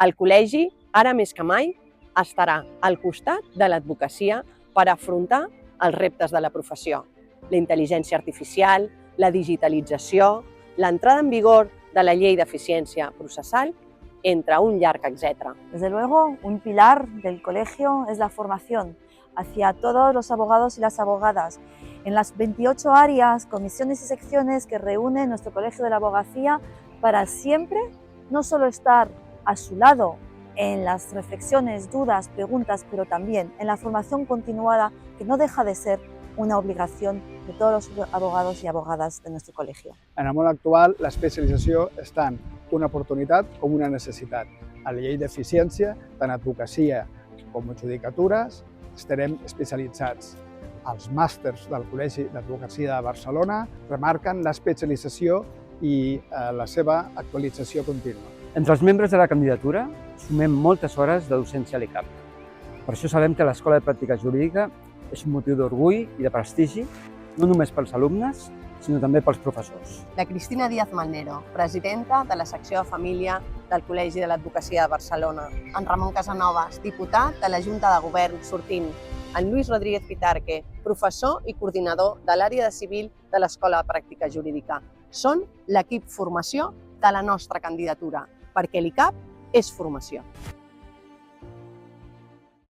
El col·legi, ara més que mai, estarà al costat de l'advocacia per afrontar els reptes de la professió. La intel·ligència artificial, la digitalització, l'entrada en vigor de la llei d'eficiència processal, entre un llarg etcètera. Desde luego, un pilar del colegio es la formación hacia todos los abogados y las abogadas en las 28 áreas, comisiones y secciones que reúne nuestro Colegio de la Abogacía para siempre no solo estar a su lado en las reflexiones, dudas, preguntas, pero también en la formación continuada que no deja de ser una obligación de todos los abogados y abogadas de nuestro colegio. En el món actual, l'especialització és tant una oportunitat com una necessitat. A la llei d'eficiència, tant advocacia com adjudicatures, estarem especialitzats. Els màsters del Col·legi d'Advocacia de Barcelona remarquen l'especialització i la seva actualització contínua. Entre els membres de la candidatura sumem moltes hores de docència a l'ICAP. Per això sabem que l'Escola de Pràctica Jurídica és un motiu d'orgull i de prestigi, no només pels alumnes, sinó també pels professors. La Cristina Díaz Manero, presidenta de la secció de família del Col·legi de l'Advocacia de Barcelona. En Ramon Casanovas, diputat de la Junta de Govern sortint. En Lluís Rodríguez Pitarque, professor i coordinador de l'àrea de civil de l'Escola de Pràctica Jurídica. Són l'equip formació de la nostra candidatura, perquè l'ICAP és formació.